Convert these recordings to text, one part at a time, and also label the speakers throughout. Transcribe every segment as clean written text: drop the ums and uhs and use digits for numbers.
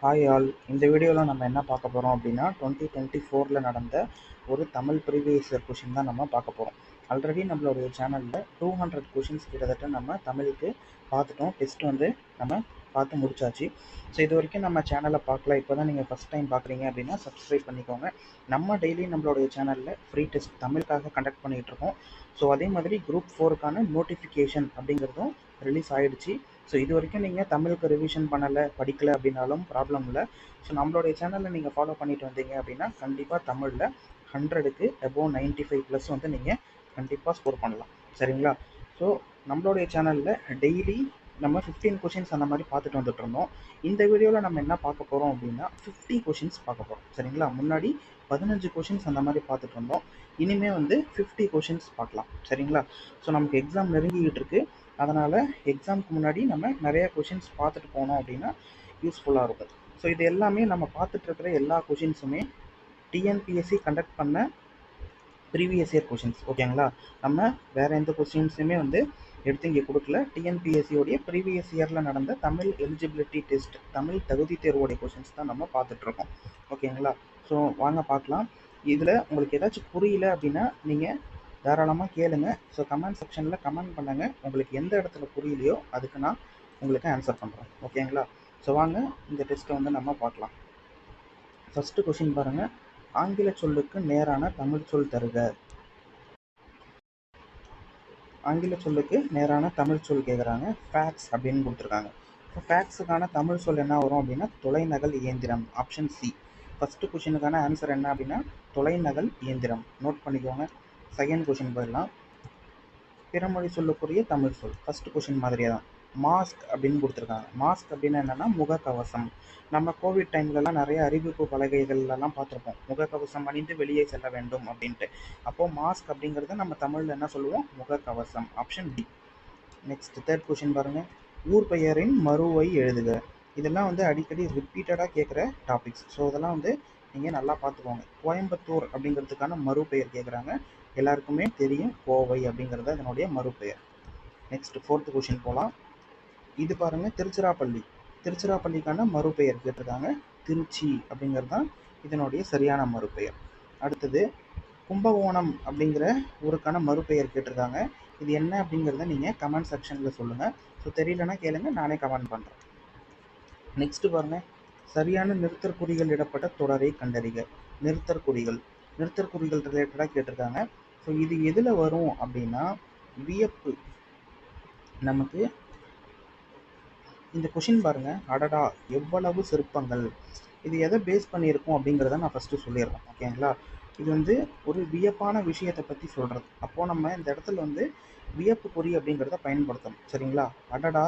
Speaker 1: Hi all. இந்த வீடியோவில் நம்ம என்ன பார்க்க போகிறோம் அப்படின்னா 2024 நடந்த ஒரு தமிழ் ப்ரீவியஸ் இயர் கொஷின் தான் நம்ம பார்க்க போகிறோம். ஆல்ரெடி நம்மளுடைய சேனலில் 200 கொஷின்ஸ் கிட்டத்தட்ட நம்ம தமிழுக்கு பார்த்துட்டோம். டெஸ்ட் வந்து நம்ம பார்த்து முடிச்சாச்சு. ஸோ இது வரைக்கும் நம்ம சேனலை பார்க்கல, இப்போ தான் நீங்கள் ஃபஸ்ட் டைம் பார்க்குறீங்க அப்படின்னா சப்ஸ்கிரைப் பண்ணிக்கோங்க. நம்ம டெய்லி நம்மளுடைய சேனலில் ஃப்ரீ டெஸ்ட் தமிழுக்காக கண்டக்ட் பண்ணிகிட்டு இருக்கோம். ஸோ அதே மாதிரி குரூப் 4க்கான நோட்டிஃபிகேஷன் அப்படிங்கிறதும் ரிலீஸ் ஆகிடுச்சு. ஸோ இது வரைக்கும் நீங்கள் தமிழுக்கு ரிவிஷன் பண்ணலை, படிக்கலை அப்படின்னாலும் ப்ராப்ளம் இல்லை. ஸோ நம்மளுடைய சேனலில் நீங்கள் ஃபாலோ பண்ணிட்டு வந்தீங்க அப்படின்னா கண்டிப்பாக தமிழில் 100க்கு above 95+ வந்து நீங்கள் கண்டிப்பாக ஸ்கோர் பண்ணலாம். சரிங்களா? ஸோ நம்மளுடைய சேனலில் டெய்லி நம்ம 15 கொஷின்ஸ் அந்த மாதிரி பார்த்துட்டு வந்துட்டு இருந்தோம். இந்த வீடியோவில் நம்ம என்ன பார்க்க போகிறோம் அப்படின்னா 50 கொஷின்ஸ் பார்க்க போகிறோம். சரிங்களா? முன்னாடி 15 கொஷின்ஸ் அந்த மாதிரி பார்த்துட்டு இருந்தோம். இனிமேல் வந்து 50 கொஷின்ஸ் பார்க்கலாம். சரிங்களா? ஸோ நமக்கு எக்ஸாம் நெருங்கிக்கிட்டு இருக்கு. அதனால் எக்ஸாமுக்கு முன்னாடி நம்ம நிறைய கொஷின்ஸ் பார்த்துட்டு போனோம் அப்படின்னா யூஸ்ஃபுல்லாக இருக்கும். ஸோ இது எல்லாமே நம்ம பார்த்துட்டு இருக்கிற எல்லா கொஷின்ஸுமே டிஎன்பிஎஸ்சி கண்டக்ட் பண்ண ப்ரீவியஸ் இயர் கொஷின்ஸ். ஓகேங்களா? நம்ம வேறு எந்த கொஷின்ஸுமே வந்து எடுத்து இங்கே கொடுக்கல. டிஎன்பிஎஸ்சியோடைய ப்ரீவியஸ் இயரில் நடந்த தமிழ் எலிஜிபிலிட்டி டெஸ்ட், தமிழ் தகுதி தேர்வோடைய கொஷின்ஸ் தான் நம்ம பார்த்துட்ருக்கோம். ஓகேங்களா? ஸோ வாங்க பார்க்கலாம். இதில் உங்களுக்கு ஏதாச்சும் புரியல அப்படின்னா நீங்கள் தாராளமாக கேளுங்க. ஸோ கமெண்ட் செக்ஷனில் கமெண்ட் பண்ணுங்கள். உங்களுக்கு எந்த இடத்துல புரியலையோ அதுக்கு நான் உங்களுக்கு ஆன்சர் பண்ணுறேன். ஓகேங்களா? ஸோ வாங்க இந்த டெஸ்ட்டை வந்து நம்ம பார்க்கலாம். ஃபஸ்ட்டு கொஷின் பாருங்கள். ஆங்கில சொல்லுக்கு நேரான தமிழ் சொல் தருக. ஆங்கில சொல்லுக்கு நேரான தமிழ் சொல் கேட்குறாங்க. ஃபேக்ஸ் அப்படின்னு கொடுத்துருக்காங்க. ஸோ ஃபேக்ஸுக்கான தமிழ் சொல் என்ன வரும் அப்படின்னா தொலைநகல் இயந்திரம். Option C. ஃபஸ்ட்டு கொஷினுக்கான ஆன்சர் என்ன அப்படின்னா தொலைநகல் இயந்திரம். நோட் பண்ணிக்கோங்க. செகண்ட் கொஷின் போயிடலாம். பிறமொழி சொல்லுக்குரிய தமிழ் சொல். ஃபஸ்ட்டு கொஷின் மாதிரியே தான். மாஸ்க் அப்படின்னு கொடுத்துருக்காங்க. மாஸ்க் அப்படின்னு என்னென்னா முகக்கவசம். நம்ம கோவிட் டைம்லலாம் நிறைய அறிவிப்பு பலகைகள்லாம் பார்த்துருப்போம், முகக்கவசம் அணிந்து வெளியே செல்ல வேண்டும் அப்படின்ட்டு. அப்போது மாஸ்க் அப்படிங்கிறத நம்ம தமிழில் என்ன சொல்லுவோம்? முகக்கவசம். Option D. Next third question பாருங்கள். ஊர் பெயரின் மறுவை எழுதுக. இதெல்லாம் வந்து அடிக்கடி ரிப்பீட்டடாக கேட்குற டாபிக்ஸ். ஸோ இதெல்லாம் வந்து நீங்கள் நல்லா பார்த்துக்கோங்க. கோயம்புத்தூர் அப்படிங்கிறதுக்கான மறுபெயர் கேட்குறாங்க. எல்லாருக்குமே தெரியும் கோவை அப்படிங்கிறது அதனுடைய மறுபெயர். நெக்ஸ்ட் ஃபோர்த்து கொஷின் போகலாம். இது பாருங்கள், திருச்சிராப்பள்ளி. திருச்சிராப்பள்ளிக்கான மறுபெயர் கேட்டிருக்காங்க. திருச்சி அப்படிங்கிறது தான் இதனுடைய சரியான மறுபெயர். அடுத்தது கும்பகோணம் அப்படிங்கிற ஊருக்கான மறுபெயர் கேட்டிருக்காங்க. இது என்ன அப்படிங்கிறத நீங்கள் கமெண்ட் செக்ஷனில் சொல்லுங்கள். ஸோ தெரியலன்னா கேளுங்க, நானே கமெண்ட் பண்ணுறேன். நெக்ஸ்ட்டு பாருங்கள். சரியான நிறுத்தற்குறிகள் இடப்பட்ட தொடரை கண்டறிக. நிறுத்தற்குறிகள் ரிலேட்டடாக கேட்டிருக்காங்க. ஸோ இது எதில் வரும் அப்படின்னா வியப்பு. நமக்கு இந்த கொஷின் பாருங்கள். அடடா எவ்வளவு சிற்பங்கள். இது எதை பேஸ் பண்ணியிருக்கோம் அப்படிங்கிறத நான் ஃபஸ்ட்டு சொல்லிடுறேன். ஓகேங்களா? இது வந்து ஒரு வியப்பான விஷயத்தை பற்றி சொல்கிறது. அப்போது நம்ம இந்த இடத்துல வந்து வியப்பு குறி அப்படிங்கிறத பயன்படுத்தணும். சரிங்களா? அடடா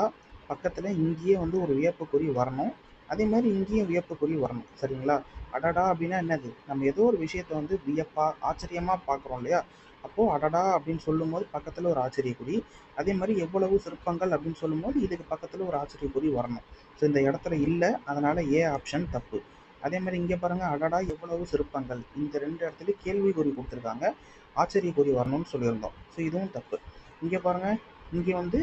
Speaker 1: பக்கத்தில் இங்கேயே வந்து ஒரு வியப்பு குறி வரணும். அதே மாதிரி இங்கேயும் வியப்பு குறி வரணும். சரிங்களா? அடடா அப்படின்னா என்னது? நம்ம ஏதோ ஒரு விஷயத்தை வந்து வியப்பாக ஆச்சரியமாக பார்க்குறோம் இல்லையா? அப்போது அடடா அப்படின்னு சொல்லும்போது பக்கத்தில் ஒரு ஆச்சரியக்குறி. அதே மாதிரி எவ்வளவு சிற்பங்கள் அப்படின்னு சொல்லும்போது இதுக்கு பக்கத்தில் ஒரு ஆச்சரியக்குறி வரணும். ஸோ இந்த இடத்துல இல்லை, அதனால் ஏ ஆப்ஷன் தப்பு. அதே மாதிரி இங்கே பாருங்கள். அடடா எவ்வளவு சிற்பங்கள். இந்த ரெண்டு இடத்துலையும் கேள்விக்குறி கொடுத்துருக்காங்க. ஆச்சரியக்குறி வரணும்னு சொல்லியிருந்தோம். ஸோ இதுவும் தப்பு. இங்கே பாருங்கள். இங்கே வந்து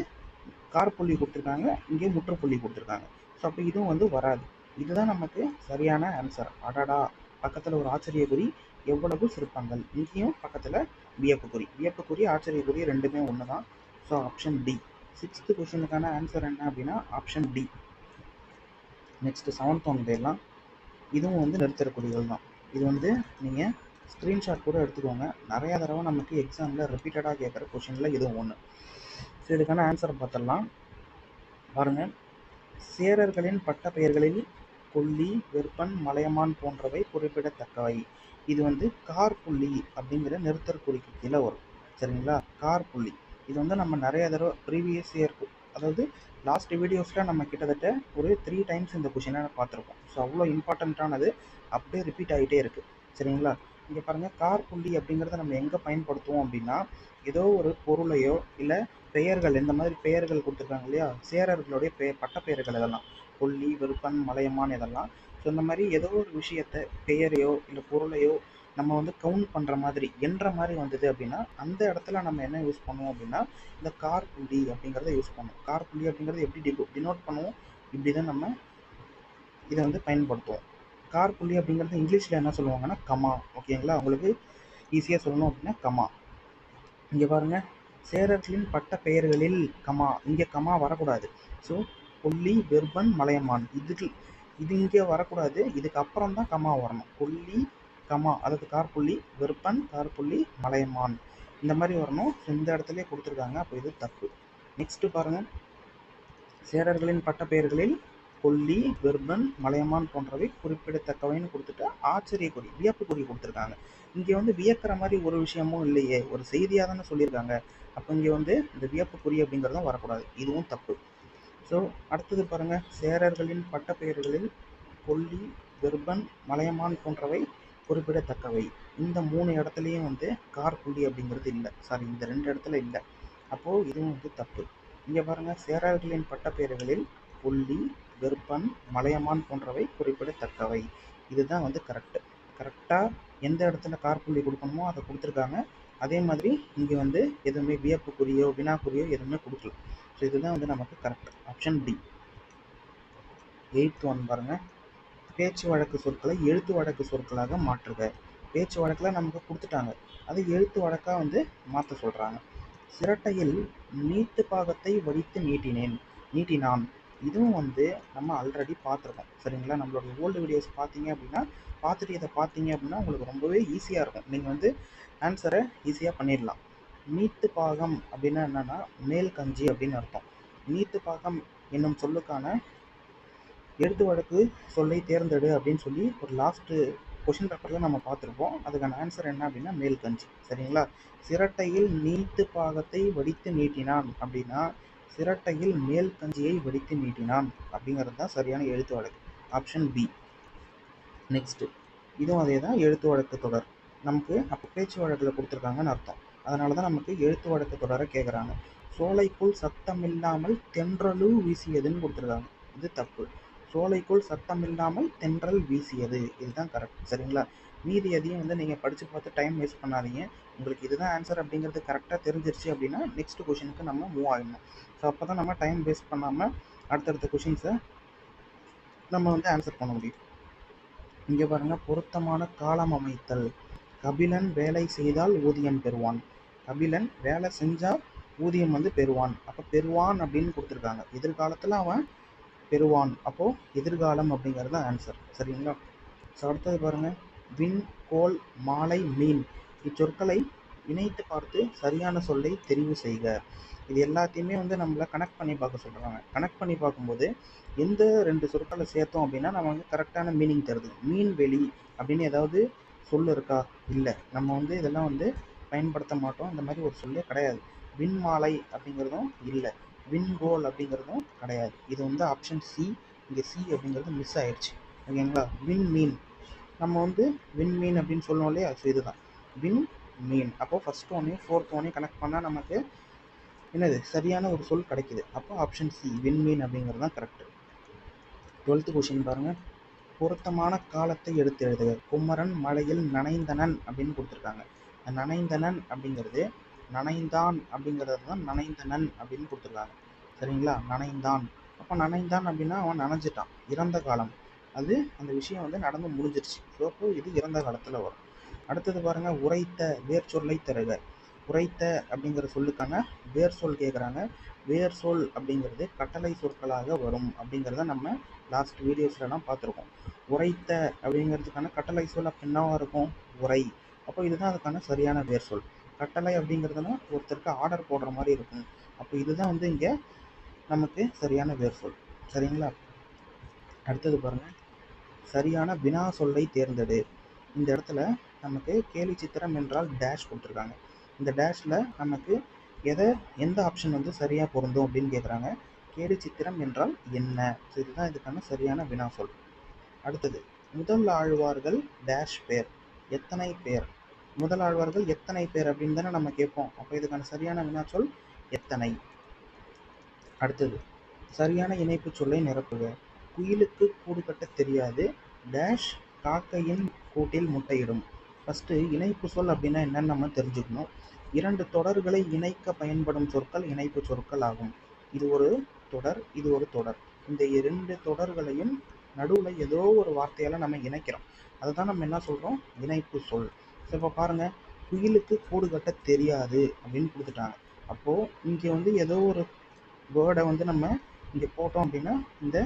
Speaker 1: கார்புள்ளி கொடுத்துருக்காங்க, இங்கே முற்றுப்புள்ளி கொடுத்துருக்காங்க. ஸோ அப்போ இதுவும் வந்து வராது. இதுதான் நமக்கு சரியான ஆன்சர். அடடா பக்கத்தில் ஒரு ஆச்சரியக்குறி, எவ்வளவு சிற்பங்கள். இங்கேயும் பக்கத்தில் வியப்புக்குறி ஆச்சரியக்குறி ரெண்டுமே ஒன்று தான். So option D. சிக்ஸ்த்து கொஷினுக்கான ஆன்சர் என்ன அப்படின்னா option D. Next seventh one போயிடலாம். இதுவும் வந்து நிறுத்தற்குறிகள் தான். இது வந்து நீங்கள் ஸ்க்ரீன்ஷாட் கூட எடுத்துக்கோங்க. நிறையா தடவை நமக்கு எக்ஸாமில் ரிப்பீட்டடாக கேட்குற கொஷினில் இதுவும் ஒன்று. ஸோ இதுக்கான ஆன்சர் பார்த்துடலாம். பாருங்கள். சேரர்களின் பட்ட பெயர்களில் கொல்லி, வெற்பன், மலையமான் போன்றவை குறிப்பிடத்தக்கவை. இது வந்து கார்புள்ளி அப்படிங்கிற நிறுத்தற்குறிக்கு கீழே வரும். சரிங்களா? கார்புள்ளி இது வந்து நம்ம நிறைய தடவை ப்ரீவியஸ் இயருக்கு, அதாவது லாஸ்ட் வீடியோஸில் நம்ம கிட்டத்தட்ட ஒரு 3 டைம்ஸ் இந்த கொஷினை பார்த்துருப்போம். ஸோ அவ்வளோ இம்பார்ட்டண்ட்டானது, அப்படியே ரிப்பீட் ஆகிட்டே இருக்குது. சரிங்களா? இங்கே பாருங்கள். கார்புள்ளி அப்படிங்கிறத நம்ம எங்கே பயன்படுத்துவோம் அப்படின்னா ஏதோ ஒரு பொருளையோ இல்லை பெயர்கள், இந்த மாதிரி பெயர்கள் கொடுத்துருக்காங்க இல்லையா, சேரர்களுடைய பட்ட பெயர்கள் இதெல்லாம், கொல்லி, விருப்பன், மலையமான் இதெல்லாம். ஸோ இந்த மாதிரி ஏதோ ஒரு விஷயத்தை பெயரையோ இல்லை பொருளையோ நம்ம வந்து கவுண்ட் பண்ணுற மாதிரி என்ற மாதிரி வந்தது அப்படின்னா அந்த இடத்துல நம்ம என்ன யூஸ் பண்ணுவோம் அப்படின்னா இந்த கார்புள்ளி அப்படிங்கிறத யூஸ் பண்ணுவோம். கார்புள்ளி அப்படிங்கிறது எப்படி டினோட் பண்ணுவோம்? இப்படி தான் நம்ம இதை வந்து பயன்படுத்துவோம். காற்புள்ளி அப்படிங்கிறது இங்கிலீஷில் என்ன சொல்லுவாங்கன்னா கமா. ஓகேங்களா, உங்களுக்கு ஈஸியாக சொல்லணும் அப்படின்னா கமா. இங்கே பாருங்கள், சேரர்களின் பட்ட பெயர்களில் கமா, இங்கே கமா வரக்கூடாது. ஸோ கொல்லி, வெர்பன், மலையமான், இது இங்கே வரக்கூடாது. இதுக்கு அப்புறம் தான் கமா வரணும். கொல்லி கமா, அதாவது காற்புள்ளி, வெர்பன் காற்புள்ளி, மலையமான், இந்த மாதிரி வரணும். இந்த இடத்துலயே கொடுத்துருக்காங்க, அப்போ இது தப்பு. நெக்ஸ்ட்டு பாருங்கள், சேரர்களின் பட்ட பெயர்களில் கொல்லி, வெர்பன், மலையமான் போன்றவை குறிப்பிடத்தக்கவைன்னு கொடுத்துட்டு ஆச்சரியக்குறி, வியப்புக்குறி கொடுத்துருக்காங்க. இங்கே வந்து வியக்கிற மாதிரி ஒரு விஷயமும் இல்லையே, ஒரு செய்தியாக தானே சொல்லியிருக்காங்க. அப்போ இங்கே வந்து இந்த வியப்புக்குறி அப்படிங்கிறதும் வரக்கூடாது, இதுவும் தப்பு. ஸோ அடுத்தது பாருங்கள், சேரர்களின் பட்ட பெயர்களில் கொல்லி, வெர்பன், மலையமான் போன்றவை குறிப்பிடத்தக்கவை. இந்த 3 இடத்துலையும் வந்து காற்புள்ளி அப்படிங்கிறது இல்லை, சாரி இந்த 2 இடத்துல இல்லை. அப்போது இதுவும் வந்து தப்பு. இங்கே பாருங்கள், சேரர்களின் பட்டப்பெயர்களில் கொல்லி, வெர்பன், மலையமான் போன்றவை குறிப்பிடத்தக்கவை. இதுதான் வந்து கரெக்டாக எந்த இடத்துல காற்புள்ளி கொடுக்கணுமோ அதை கொடுத்துருக்காங்க. அதே மாதிரி இங்கே வந்து எதுவுமே வியப்புக்குறியோ வினாக்குறியோ எதுவுமே கொடுக்கல. ஸோ இதுதான் வந்து நமக்கு correct. Option D. 8th one பாருங்கள், பேச்சு வழக்கு சொற்களை எழுத்து வழக்கு சொற்களாக மாற்றுக. பேச்சு வழக்கில் நமக்கு கொடுத்துட்டாங்க, அதை எழுத்து வழக்காக வந்து மாற்ற சொல்கிறாங்க. சிரட்டையில் நீத்து பாகத்தை வடித்து நீட்டினான். இதுவும் வந்து நம்ம ஆல்ரெடி பார்த்துருக்கோம், சரிங்களா. நம்மளோட ஓல்டு வீடியோஸ் பார்த்தீங்க அப்படின்னா, இதை பார்த்தீங்க அப்படின்னா உங்களுக்கு ரொம்பவே ஈஸியாக இருக்கும். நீங்கள் வந்து ஆன்சரை ஈஸியாக பண்ணிடலாம். நீத்து பாகம் அப்படின்னா என்னென்னா மேல் கஞ்சி அப்படின்னு அர்த்தம். நீத்து பாகம் என்னும் சொல்லுக்கான எழுத்து வழக்கு சொல்லை தேர்ந்தெடு அப்படின்னு சொல்லி ஒரு லாஸ்ட்டு கொஷின் பேப்பரில் நம்ம பார்த்துருப்போம். அதுக்கான ஆன்சர் என்ன அப்படின்னா மேல் கஞ்சி, சரிங்களா. சிரட்டையில் நீத்து பாகத்தை வடித்து நீட்டினான் அப்படின்னா சிரட்டையில் மேல் கஞ்சியை வடித்து நீட்டினான் அப்படிங்கிறது தான் சரியான எழுத்து வழக்கு. Option B. நெக்ஸ்ட்டு இதுவும் அதே தான், எழுத்து வழக்கு தொடர். நமக்கு அப்போ பேச்சு வழக்கில் கொடுத்துருக்காங்கன்னு அர்த்தம். அதனால தான் நமக்கு எழுத்து வழக்கு தொடரை கேட்குறாங்க. சோலைக்குள் சத்தமில்லாமல் தென்றலு வீசியதுன்னு கொடுத்துருக்காங்க, இது தப்பு. சோலைக்குள் சத்தமில்லாமல் தென்றல் வீசியது, இதுதான் கரெக்ட், சரிங்களா. மீதி எதையும் வந்து நீங்கள் படித்து பார்த்து டைம் வேஸ்ட் பண்ணாதீங்க. உங்களுக்கு இதுதான் ஆன்சர் அப்படிங்கிறது கரெக்டாக தெரிஞ்சிருச்சு அப்படின்னா நெக்ஸ்ட் கொஷினுக்கு நம்ம மூவ் ஆகிடணும். ஸோ அப்போ தான் நம்ம டைம் வேஸ்ட் பண்ணாமல் அடுத்தடுத்த கொஷின்ஸை நம்ம வந்து ஆன்சர் பண்ண முடியும். இங்கே பாருங்கள், பொருத்தமான காலம் அமைத்தல். கபிலன் வேலை செய்தால் ஊதியம் பெறுவான். கபிலன் வேலை செஞ்சால் ஊதியம் வந்து பெறுவான். அப்போ பெறுவான் அப்படின்னு கொடுத்துருக்காங்க, எதிர்காலத்தில் அவன் பெறுவான். அப்போது எதிர்காலம் அப்படிங்கிறது ஆன்சர், சரிங்களா. ஸோ அடுத்தது பாருங்கள், விண், கோல், மாலை, மீன் இச்சொற்களை இணைத்து பார்த்து சரியான சொல்லை தெரிவு செய்க. இது எல்லாத்தையுமே வந்து நம்மளை கனெக்ட் பண்ணி பார்க்க சொல்கிறாங்க. கனெக்ட் பண்ணி பார்க்கும்போது எந்த 2 சொற்களை சேர்த்தோம் அப்படின்னா நம்ம வந்து கரெக்டான மீனிங் தருது. மீன்வெளி அப்படின்னு ஏதாவது சொல் இருக்கா? இல்லை, நம்ம வந்து இதெல்லாம் வந்து பயன்படுத்த மாட்டோம், இந்த மாதிரி ஒரு சொல்லே கிடையாது. விண்மாலை அப்படிங்கிறதும் இல்லை, விண்கோல் அப்படிங்கிறதும் கிடையாது. இது வந்து ஆப்ஷன் சி. இங்கே சி அப்படிங்கிறது மிஸ் ஆயிடுச்சு, ஓகேங்களா. விண்மீன், நம்ம வந்து விண்மீன் அப்படின்னு சொல்லணும் இல்லையா. ஸோ இதுதான் விண்மீன். அப்போது ஃபர்ஸ்ட் ஒன்னையும் ஃபோர்த் ஒன்னையும் கனெக்ட் பண்ணால் நமக்கு என்னது சரியான ஒரு சொல் கிடைக்குது. அப்போ ஆப்ஷன் சி விண்மீன் அப்படிங்கிறது தான் கரெக்ட். 12th கொஷின் பாருங்கள், பொருத்தமான காலத்தை எடுத்து எழுதுக. குமரன் மழையில் நனைந்தனன் அப்படின்னு கொடுத்துருக்காங்க. நனைந்தனன் அப்படிங்கிறது நனைந்தான் அப்படிங்கிறது தான் நனைந்தனன் அப்படின்னு கொடுத்துருக்காங்க, சரிங்களா. நனைந்தான், அப்போ நனைந்தான் அப்படின்னா அவன் நனைஞ்சிட்டான், இறந்த காலம், அது அந்த விஷயம் வந்து நடந்து முடிஞ்சிருச்சு. ஸோ அப்போ இது இறந்த காலத்தில் வரும். அடுத்தது பாருங்கள், உரைத்த வேர் சொல்லை தருக. உரைத்த அப்படிங்கிற சொல்லுக்கான வேர் சொல் கேட்குறாங்க. வேர் சொல் அப்படிங்கிறது கட்டளை சொற்களாக வரும் அப்படிங்கிறத நம்ம லாஸ்ட் வீடியோஸ்லாம் பார்த்துருக்கோம். உரைத்த அப்படிங்கிறதுக்கான கட்டளை சொல் அப்போ என்னவாக இருக்கும்? உரை. அப்போ இதுதான் அதுக்கான சரியான வேர் சொல். கட்டளை அப்படிங்கிறதுனா ஒருத்தருக்கு ஆர்டர் போடுற மாதிரி இருக்கும். அப்போ இதுதான் வந்து இங்கே நமக்கு சரியான வேர் சொல், சரிங்களா. அடுத்தது பாருங்கள், சரியான வினா சொல்லை தேர்ந்தெடு. இந்த இடத்துல நமக்கு கேலி சித்திரம் என்றால் டேஷ் கொடுத்துருக்காங்க. இந்த டேஷில் நமக்கு எந்த ஆப்ஷன் வந்து சரியாக பொருந்தும் அப்படின்னு கேட்குறாங்க. கேலி சித்திரம் என்றால் என்ன? ஸோ இதுதான் இதுக்கான சரியான வினா சொல். அடுத்தது, முதல் ஆழ்வார்கள் டேஷ் பேர், எத்தனை பேர்? முதல் ஆழ்வார்கள் எத்தனை பேர் அப்படின்னு தானே நம்ம கேட்போம். அப்போ இதுக்கான சரியான வினா சொல் எத்தனை. அடுத்தது, சரியான இணைப்பு சொல்லை நிரப்புக. குயிலுக்கு கூடு கட்ட தெரியாது டேஷ் காக்கையின் கூட்டில் முட்டையிடும். ஃபஸ்ட்டு இணைப்பு சொல் அப்படின்னா என்னன்னு நம்ம தெரிஞ்சுக்கணும். 2 தொடர்களை இணைக்க பயன்படும் சொற்கள் இணைப்பு சொற்கள் ஆகும். இது ஒரு தொடர், இது ஒரு தொடர். இந்த 2 தொடர்களையும் நடுவில் ஏதோ ஒரு வார்த்தையால் நம்ம இணைக்கிறோம். அதுதான் நம்ம என்ன சொல்கிறோம், இணைப்பு சொல். ஸோ இப்போ பாருங்கள், குயிலுக்கு கூடு கட்ட தெரியாது அப்படின்னு கொடுத்துட்டாங்க. அப்போது இங்கே வந்து ஏதோ ஒரு வேர்டை வந்து நம்ம இங்கே போட்டோம் அப்படின்னா இந்த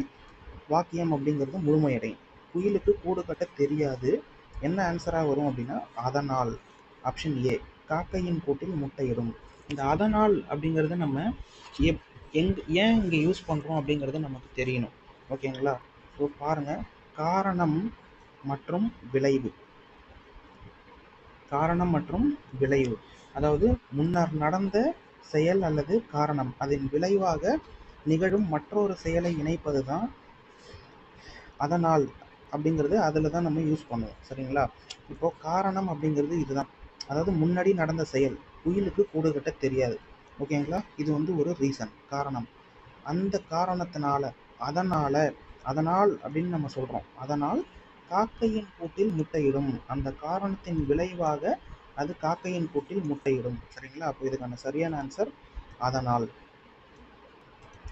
Speaker 1: வாக்கியம் அப்படிங்கிறது முழுமையடையும். குயிலுக்கு கூடு கட்ட தெரியாது, என்ன ஆன்சராக வரும் அப்படின்னா அதனால். ஆப்ஷன் ஏ, காக்கையின் கூட்டில் முட்டையிடும். இந்த அதனால் அப்படிங்கிறத நம்ம ஏன் இங்கே யூஸ் பண்ணுறோம் அப்படிங்கிறது நமக்கு தெரியணும். ஓகேங்களா? ஸோ பாருங்கள், காரணம் மற்றும் விளைவு. காரணம் மற்றும் விளைவு, அதாவது முன்னர் நடந்த செயல் அல்லது காரணம், அதன் விளைவாக நிகழும் மற்றொரு செயலை இணைப்பது தான் அதனால் அப்படிங்கிறது. அதில் தான் நம்ம யூஸ் பண்ணுவோம். சரிங்களா? இப்போது காரணம் அப்படிங்கிறது இதுதான், அதாவது முன்னாடி நடந்த செயல். குயிலுக்கு கூடு கட்ட தெரியாது. ஓகேங்களா? இது வந்து ஒரு ரீசன், காரணம். அந்த காரணத்தினால, அதனால் அப்படின்னு நம்ம சொல்கிறோம். அதனால் காக்கையின் கூட்டில் முட்டையிடும். அந்த காரணத்தின் விளைவாக அது காக்கையின் கூட்டில் முட்டையிடும். சரிங்களா? அப்போ இதுக்கான சரியான ஆன்சர் அதனால்.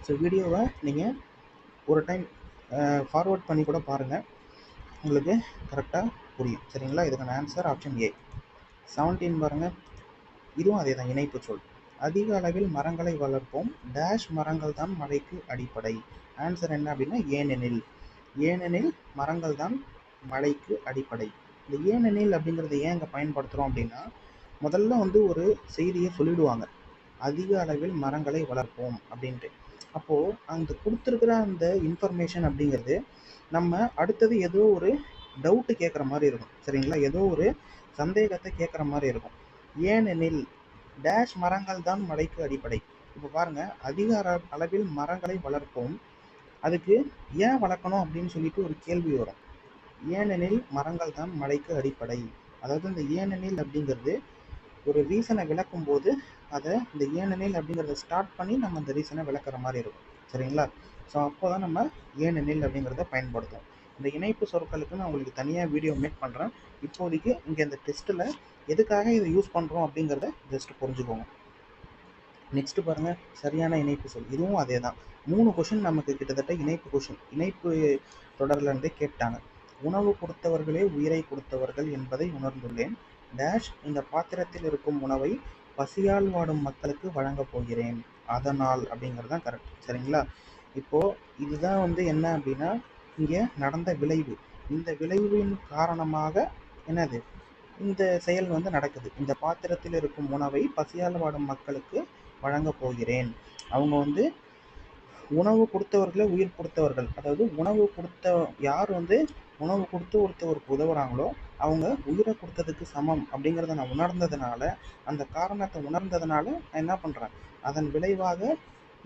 Speaker 1: ஸோ வீடியோவை நீங்கள் ஒரு டைம் ஃபார்வர்ட் பண்ணி கூட பாருங்கள், உங்களுக்கு கரெக்டாக புரியும். சரிங்களா? இதுக்கான ஆன்சர் ஆப்ஷன் ஏ. 17 பாருங்கள், இதுவும் அதே தான், இணைப்பு சொல். அதிக அளவில் மரங்களை வளர்ப்போம், டேஷ் மரங்கள் தான் மழைக்கு அடிப்படை. ஆன்சர் என்ன அப்படின்னா ஏனெனில். ஏனெனில் மரங்கள் தான் மழைக்கு அடிப்படை. இந்த ஏனெனில் அப்படிங்கிறத ஏன் இங்கே பயன்படுத்துகிறோம் அப்படின்னா, முதல்ல வந்து ஒரு செய்தியை சொல்லிடுவாங்க, அதிக அளவில் மரங்களை வளர்ப்போம் அப்படின்ட்டு. அப்போது அந்த கொடுத்துருக்கிற அந்த இன்ஃபர்மேஷன் அப்படிங்கிறது நம்ம அடுத்தது ஏதோ ஒரு டவுட்டு கேட்குற மாதிரி இருக்கும். சரிங்களா? ஏதோ ஒரு சந்தேகத்தை கேட்குற மாதிரி இருக்கும். ஏனெனில் டேஷ் மரங்கள் தான் மழைக்கு அடிப்படை. இப்போ பாருங்கள், அதிக அளவில் மரங்களை வளர்ப்போம், அதுக்கு ஏன் வளர்க்கணும் அப்படின்னு சொல்லிட்டு ஒரு கேள்வி வரும். ஏனெனில் மரங்கள் தான் மழைக்கு அடிப்படை. அதாவது இந்த ஏனெனில் அப்படிங்கிறது ஒரு ரீசனை விளக்கும் போது அதை இந்த ஏனெனில் அப்படிங்கிறத ஸ்டார்ட் பண்ணி நம்ம அந்த ரீசனை விளக்குற மாதிரி இருக்கும். சரிங்களா? ஸோ அப்போ தான் நம்ம ஏனெனில் அப்படிங்கிறத பயன்படுத்தும். இந்த இணைப்பு சொற்களுக்கு நான் உங்களுக்கு தனியாக வீடியோ மேக் பண்ணுறேன். இப்போதைக்கு இங்கே இந்த டெஸ்ட்டில் எதுக்காக இதை யூஸ் பண்ணுறோம் அப்படிங்கிறத ஜஸ்ட் புரிஞ்சுக்கோங்க. நெக்ஸ்ட்டு பாருங்கள், சரியான இணைப்பு சொல். இதுவும் அதே தான். 3 கொஷின் நமக்கு கிட்டத்தட்ட இணைப்பு கொஷின், இணைப்பு தொடர்லேருந்தே கேட்டாங்க. உணவு கொடுத்தவர்களே உயிரை கொடுத்தவர்கள் என்பதை உணர்ந்துள்ளேன், டேஷ் இந்த பாத்திரத்தில் இருக்கும் உணவை பசியால் வாடும் மக்களுக்கு வழங்கப் போகிறேன், அதனால் அப்படிங்கிறது தான் கரெக்ட். சரிங்களா? இப்போது இதுதான் வந்து என்ன அப்படின்னா இங்கே நடந்த விளைவு. இந்த விளைவின் காரணமாக என்னது, இந்த செயல் வந்து நடக்குது. இந்த பாத்திரத்தில் இருக்கும் உணவை பசியால் வாடும் மக்களுக்கு வழங்க போகிறேன். அவங்க வந்து உணவு கொடுத்தவர்களே உயிர் கொடுத்தவர்கள். அதாவது உணவு கொடுத்த யார் வந்து உணவு கொடுத்து ஒருத்தவருக்கு உதவுறாங்களோ அவங்க உயிரை கொடுத்ததுக்கு சமம் அப்படிங்கிறத நான் உணர்ந்ததுனால, அந்த காரணத்தை உணர்ந்ததுனால நான் என்ன பண்ணுறேன், அதன் விளைவாக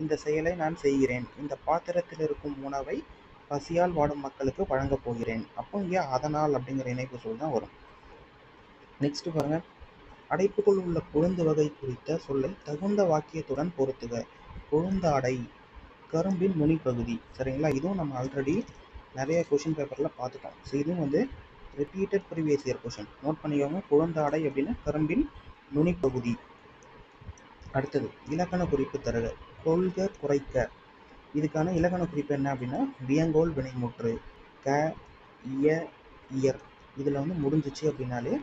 Speaker 1: இந்த செயலை நான் செய்கிறேன். இந்த பாத்திரத்தில் இருக்கும் உணவை பசியால் வாடும் மக்களுக்கு வழங்கப் போகிறேன். அப்போ இங்கே அதனால் அப்படிங்கிற இணைப்பு சொல் தான் வரும். நெக்ஸ்ட் பாருங்க, அடைப்புக்குள் உள்ள கொழுந்து வகை குறித்த சொல்லை தகுந்த வாக்கியத்துடன் பொருத்துக. கொழுந்தாடை, கரும்பின் நுனிப்பகுதி. சரிங்களா? இதுவும் நம்ம ஆல்ரெடி நிறைய கொஷின் பேப்பரில் பார்த்துட்டோம். ஸோ இதுவும் வந்து repeated previous year question. Note பண்ணிக்கோங்க. கொழுந்தாடை அப்படின்னா கரும்பின் நுனிப்பகுதி. அடுத்தது இலக்கண குறிப்பு தருக. கொள்க, குறைக்க. இதுக்கான இலக்கண குறிப்பு என்ன அப்படின்னா வியங்கோல் வினைமுற்று. க, இய, இயர் இதில் வந்து முடிஞ்சிச்சு அப்படின்னாலே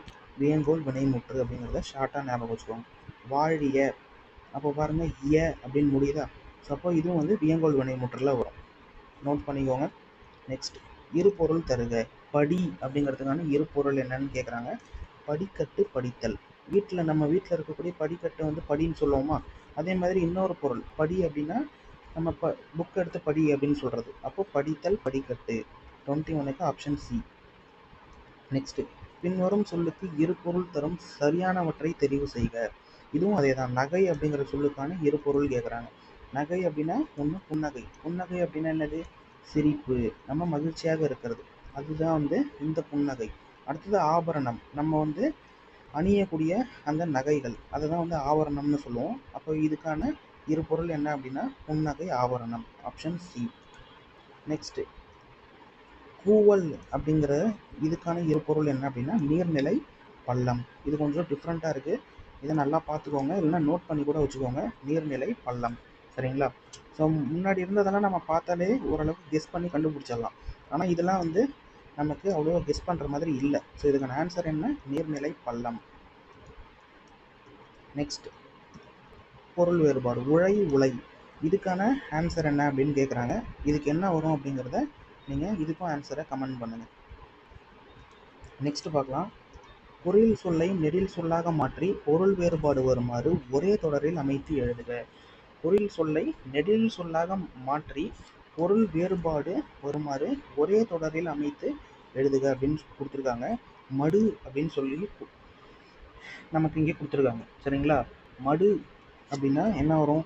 Speaker 1: வியங்கோல் வினைமுற்று அப்படிங்கிறத ஷார்ட்டாக ஞாபகம் வச்சுக்கோங்க. வாழிய, அப்போ பாருங்கள் இய அப்படின்னு முடியுதா? ஸோ அப்போ இதுவும் வந்து வியங்கோல் வினைமுற்றில் வரும். நோட் பண்ணிக்கோங்க. நெக்ஸ்ட் இருபொருள் தருக. படி அப்படிங்கிறதுக்கான இருபொருள் என்னன்னு கேட்குறாங்க. படிக்கட்டு, படித்தல். நம்ம வீட்டில் இருக்கக்கூடிய படிக்கட்டை வந்து படின்னு சொல்லுவோமா, அதே மாதிரி இன்னொரு பொருள் படி அப்படின்னா நம்ம புக் எடுத்து படி அப்படின்னு சொல்கிறது. அப்போ படித்தல், படிக்கட்டு. 21க்கு ஆப்ஷன் சி. நெக்ஸ்ட்டு பின்வரும் சொல்லுக்கு இரு பொருள் தரும் சரியானவற்றை தெரிவு செய்க. இதுவும் அதே தான். நகை அப்படிங்கிற சொல்லுக்கான இரு பொருள் கேட்குறாங்க. நகை அப்படின்னா ஒன்று புன்னகை. புன்னகை அப்படின்னா என்னது, சிரிப்பு, நம்ம மகிழ்ச்சியாக இருக்கிறது, அதுதான் வந்து இந்த புன்னகை. அடுத்தது ஆபரணம், நம்ம வந்து அணியக்கூடிய அந்த நகைகள், அதை தான் வந்து ஆபரணம்னு சொல்லுவோம். அப்போ இதுக்கான இரு பொருள் என்ன அப்படின்னா புன்னகை, ஆபரணம். Option C. நெக்ஸ்ட்டு கூவல் அப்படிங்கிற இதுக்கான இரு பொருள் என்ன அப்படின்னா நீர்நிலை, பள்ளம். இது கொஞ்சம் டிஃப்ரெண்ட்டாக இருக்குது, இதை நல்லா பார்த்துக்கோங்க, இல்லைன்னா நோட் பண்ணி கூட வச்சுக்கோங்க. நீர்நிலை, பள்ளம். சரிங்களா? ஸோ முன்னாடி இருந்ததெல்லாம் நம்ம பார்த்தாலே ஓரளவுக்கு கெஸ் பண்ணி கண்டுபிடிச்சிடலாம். ஆனால் இதெல்லாம் வந்து நமக்கு அவ்வளோ கெஸ் பண்ணுற மாதிரி இல்லை. ஸோ இதுக்கான ஆன்சர் என்ன? நீர்நிலை பள்ளம். நெக்ஸ்ட், பொருள் வேறுபாடு. உழை, உலை, இதுக்கான ஆன்சர் என்ன அப்படின்னு கேட்குறாங்க. இதுக்கு என்ன வரும் அப்படிங்கிறத நீங்கள் இதுக்கும் ஆன்சரை கமெண்ட் பண்ணுங்கள். நெக்ஸ்ட் பார்க்கலாம். குறில் சொல்லை நெடில் சொல்லாக மாற்றி பொருள் வேறுபாடு வருமாறு ஒரே தொடரில் அமைத்து எழுதுக. குறில் சொல்லை நெடில் சொல்லாக மாற்றி பொருள் வேறுபாடு வருமாறு ஒரே தொடரில் அமைத்து எழுதுக அப்படின்னு கொடுத்துருக்காங்க. மடு அப்படின்னு சொல்லி நமக்கு இங்கே கொடுத்துருக்காங்க. சரிங்களா? மடு அப்படின்னா என்ன வரும்?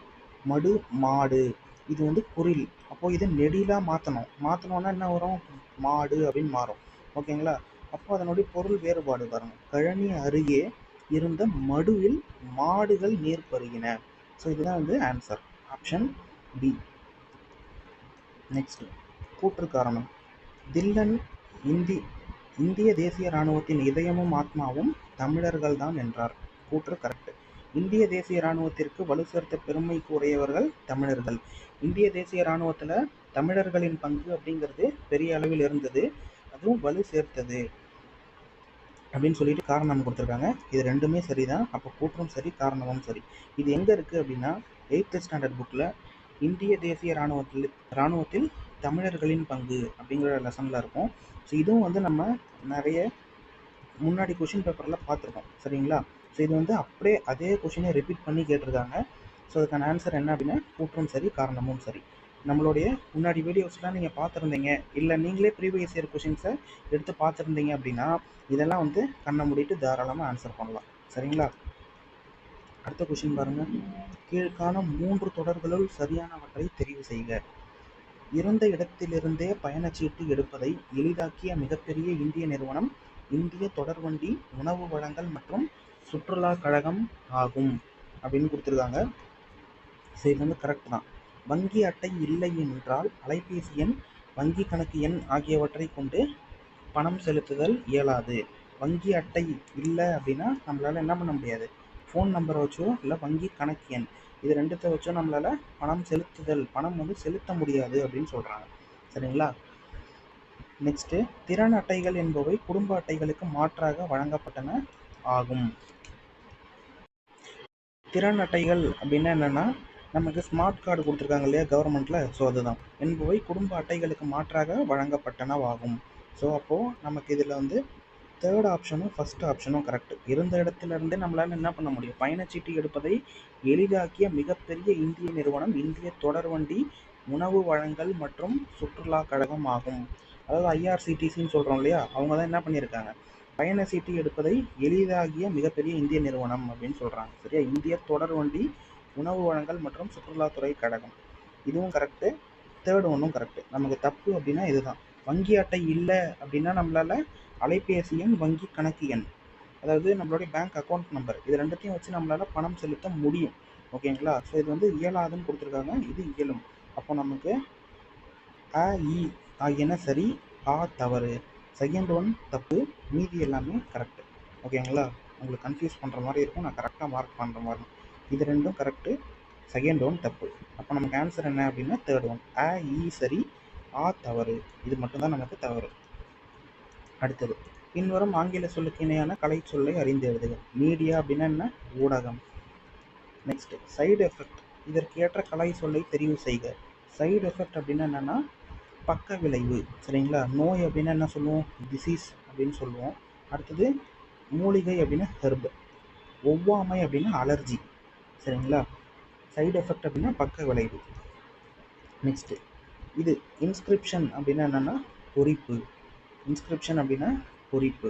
Speaker 1: மடு, மாடு. இது வந்து குறில். அப்போ இதை நெடிலா மாற்றணும்னா என்ன வரும்? மாடு அப்படின்னு மாறும். ஓகேங்களா? அப்போ அதனுடைய பொருள் வேறுபாடு பாருங்க. கழனி அருகே இருந்த மடுவில் மாடுகள் நீர் பருகின. ஸோ இதுதான் வந்து ஆன்சர், ஆப்ஷன் பி. நெக்ஸ்ட், கூற்று காரணம். தில்லன் இந்திய தேசிய இராணுவத்தின் இதயமும் ஆத்மாவும் தமிழர்கள் தான் என்றார். கூற்று கரெக்ட். இந்திய தேசிய இராணுவத்திற்கு வலு சேர்த்த பெருமைக்கு உடையவர்கள் தமிழர்கள். இந்திய தேசிய இராணுவத்தில் தமிழர்களின் பங்கு அப்படிங்கிறது பெரிய அளவில் இருந்தது, அதுவும் வலு சேர்த்தது அப்படின்னு சொல்லிட்டு காரணம் கொடுத்துருக்காங்க. இது ரெண்டுமே சரிதான். அப்போ கூற்றும் சரி, காரணமும் சரி. இது எங்கே இருக்குது அப்படின்னா 8th ஸ்டாண்டர்ட் புக்கில் இந்திய தேசிய இராணுவத்தில் தமிழர்களின் பங்கு அப்படிங்கிற லெசனில் இருக்கும். ஸோ இதுவும் வந்து நம்ம நிறைய முன்னாடி கொஷின் பேப்பரில் பார்த்துருக்கோம். சரிங்களா? ஸோ இது வந்து அப்படியே அதே கொஷினை ரிப்பீட் பண்ணி கேட்டிருக்காங்க. ஸோ அதுக்கான ஆன்சர் என்ன அப்படின்னா கூற்றும் சரி, காரணமும் சரி. நம்மளுடைய முன்னாடி வீடியோஸ்லாம் நீங்கள் பார்த்துருந்தீங்க, இல்லை நீங்களே ப்ரீவியஸ் இயர் கொஷின்ஸை எடுத்து பார்த்துருந்தீங்க அப்படின்னா இதெல்லாம் வந்து கண்ணை மூடிட்டு தாராளமாக ஆன்சர் பண்ணலாம். சரிங்களா? அடுத்த கொஷின் பாருங்கள். கீழ்கான 3 தொடர்களுள் சரியானவற்றை தெரிவு செய்க. இருந்த இடத்திலிருந்தே பயணச்சீட்டு எடுப்பதை எளிதாக்கிய மிகப்பெரிய இந்திய நிறுவனம் இந்திய தொடர்வண்டி உணவு வழங்கல் மற்றும் சுற்றுலா கழகம் ஆகும் அப்படின்னு கொடுத்துருக்காங்க. ஸோ இது வந்து கரெக்ட் தான். வங்கி அட்டை இல்லை என்றால் அலைபேசி எண், வங்கி கணக்கு எண் ஆகியவற்றை கொண்டு பணம் செலுத்துதல் இயலாது. வங்கி அட்டை இல்லை அப்படின்னா நம்மளால் என்ன பண்ண முடியாது? ஃபோன் நம்பரை வச்சோ இல்லை வங்கி கணக்கு எண் இது ரெண்டுத்தை வச்சோ நம்மளால் பணம் வந்து செலுத்த முடியாது அப்படின்னு சொல்கிறாங்க. சரிங்களா? நெக்ஸ்ட்டு, திறன் அட்டைகள் என்பவை குடும்ப அட்டைகளுக்கு மாற்றாக வழங்கப்பட்டன ஆகும். திறன் அட்டைகள் அப்படின்னா என்னென்னா, நமக்கு ஸ்மார்ட் கார்டு கொடுத்துருக்காங்க இல்லையா கவர்மெண்ட்டில், ஸோ அதுதான். என்பவை குடும்ப அட்டைகளுக்கு மாற்றாக வழங்கப்பட்டனவாகும். ஸோ அப்போது நமக்கு இதில் வந்து தேர்ட் ஆப்ஷனும் ஃபஸ்ட் ஆப்ஷனும் கரெக்ட். இருந்த இடத்துலேருந்தே நம்மளால் என்ன பண்ண முடியும்? பயணச்சீட்டு எடுப்பதை எளிதாக்கிய மிகப்பெரிய இந்திய நிறுவனம் இந்திய தொடர்வண்டி உணவு வழங்கல் மற்றும் சுற்றுலா கழகம் ஆகும். அதாவது ஐஆர்சிடிசின்னு சொல்கிறோம் இல்லையா, அவங்க தான் என்ன பண்ணியிருக்காங்க? பயணச்சீட்டு எடுப்பதை எளிதாகிய மிகப்பெரிய இந்திய நிறுவனம் அப்படின்னு சொல்கிறாங்க. சரியா? இந்திய தொடர்வண்டி உணவு வழங்கல் மற்றும் சுற்றுலாத்துறை கழகம். இதுவும் கரெக்டு. தேர்ட் ஒன்றும் கரெக்டு. நமக்கு தப்பு அப்படின்னா இதுதான். வங்கி அட்டை இல்லை அப்படின்னா நம்மளால் அலைபேசி எண், வங்கி கணக்கு எண், அதாவது நம்மளுடைய பேங்க் அக்கௌண்ட் நம்பர், இது ரெண்டுத்தையும் வச்சு நம்மளால் பணம் செலுத்த முடியும். ஓகேங்களா? ஸோ இது வந்து இயலாதுன்னு கொடுத்துருக்காங்க, இது இயலும். அப்போ நமக்கு அ இ ஆகியன சரி, ஆ தவறு. செகண்ட் ஒன் தப்பு, மீதி எல்லாமே கரெக்டு. ஓகேங்களா? உங்களுக்கு கன்ஃபியூஸ் பண்ணுற மாதிரி இருக்கும், நான் கரெக்டாக மார்க் பண்ணுற மாதிரி. இது ரெண்டும் கரெக்டு, செகண்ட் ஒன் தப்பு. அப்போ நமக்கு ஆன்சர் என்ன அப்படின்னா தேர்ட் ஒன். அ இ சரி, ஆ தவறு. இது மட்டும்தான் நமக்கு தவறு. அடுத்தது, பின்வரும் ஆங்கில சொல்லுக்கு இணையான கலை சொல்லை அறிந்து எழுதுக. மீடியா அப்படின்னா என்ன? ஊடகம். Next, side effect. இதற்கு ஏற்ற கலை சொல்லை தெரிவு செய்க. சைடு எஃபெக்ட் அப்படின்னா என்னன்னா பக்க விளைவு. சரிங்களா? நோய் அப்படின்னா என்ன சொல்லுவோம்? டிசீஸ் அப்படின்னு சொல்லுவோம். அடுத்தது, மூலிகை அப்படின்னா ஹெர்ப். ஒவ்வாமை அப்படின்னா அலர்ஜி. சரிங்களா? சைடு எஃபெக்ட் அப்படின்னா பக்க விளைவு. நெக்ஸ்ட், இது இன்ஸ்கிரிப்ஷன் அப்படின்னா என்னன்னா பொறிப்பு. இன்ஸ்கிரிப்ஷன் அப்படின்னா பொறிப்பு.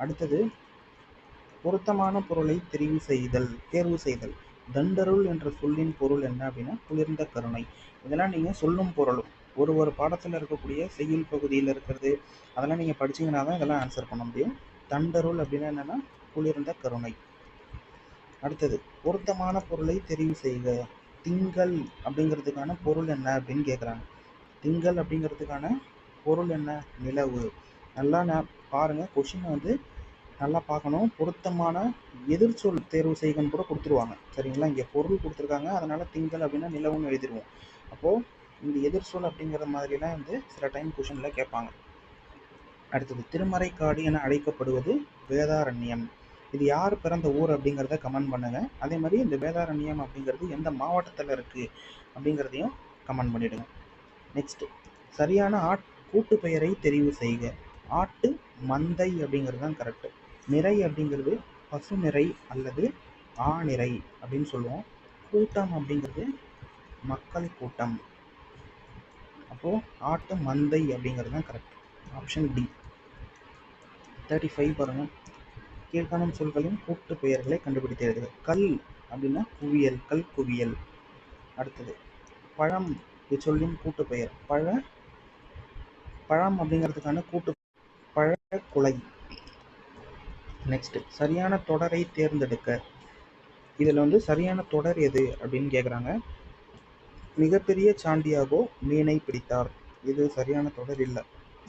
Speaker 1: அடுத்தது, பொருத்தமான பொருளை தேர்வு செய்தல். தண்டருள் என்ற சொல்லின் பொருள் என்ன அப்படின்னா குளிர்ந்த கருணை. இதெல்லாம் நீங்கள் சொல்லும் பொருளும் ஒரு பாடத்தில் இருக்கக்கூடிய செய்யுள் பகுதியில் இருக்கிறது, அதெல்லாம் நீங்கள் படிச்சீங்கன்னா தான் இதெல்லாம் ஆன்சர் பண்ண முடியும். தண்டருள் அப்படின்னா என்னென்னா குளிர்ந்த கருணை. அடுத்தது, பொருத்தமான பொருளை தெரிவு செய்க. திங்கள் அப்படிங்கிறதுக்கான பொருள் என்ன அப்படின்னு கேட்குறாங்க. திங்கள் அப்படிங்கிறதுக்கான பொருள் என்ன? நிலவு. நல்லா பாருங்கள், கொஷினை வந்து நல்லா பார்க்கணும். பொருத்தமான எதிர்ச்சொல் தேர்வு செய்கன்னு கூட கொடுத்துருவாங்க. சரிங்களா? இங்கே பொருள் கொடுத்துருக்காங்க, அதனால் திங்கள் அப்படின்னா நிலவுன்னு எழுதிடுவோம். அப்போது இந்த எதிர்சொல் அப்படிங்கிற மாதிரிலாம் வந்து சில டைம் கொஷனில் கேட்பாங்க. அடுத்தது திருமறைக்காடு என அழைக்கப்படுவது வேதாரண்யம். இது யார் பிறந்த ஊர் அப்படிங்கிறத கமெண்ட் பண்ணுங்க. அதே மாதிரி இந்த வேதாரண்யம் அப்படிங்கிறது எந்த மாவட்டத்தில் இருக்கு அப்படிங்கிறதையும் கமெண்ட் பண்ணிடுங்க. நெக்ஸ்ட், சரியான கூட்டு பெயரை தெரிவு செய்க. ஆட்டு மந்தை அப்படிங்கிறது தான் கரெக்ட். நிறை அப்படிங்கிறது பசு நிறை அல்லது ஆநிறை அப்படின்னு சொல்லுவோம். கூட்டம் அப்படிங்கிறது மக்கள் கூட்டம். அப்போ ஆட்டு மந்தை அப்படிங்கிறது தான் கரெக்ட். Option D. 35 பாருங்க. கீழ்காணும் சொல்களின் கூட்டு பெயர்களை கண்டுபிடித்து எழுதுக. கல் அப்படின்னா குவியல், கல் குவியல். அடுத்தது பழம், இச்சொல்லின் கூட்டு பெயர் பழம் அப்படிங்கிறதுக்கான கூட்டு பழக்குலை. நெக்ஸ்ட், சரியான தொடரை தேர்ந்தெடுக்க. இதுல வந்து சரியான தொடர் எது அப்படின்னு கேக்குறாங்க. மிகப்பெரிய சாண்டியாகோ மீனை பிடித்தார். இது சரியான தொடர் இல்லை.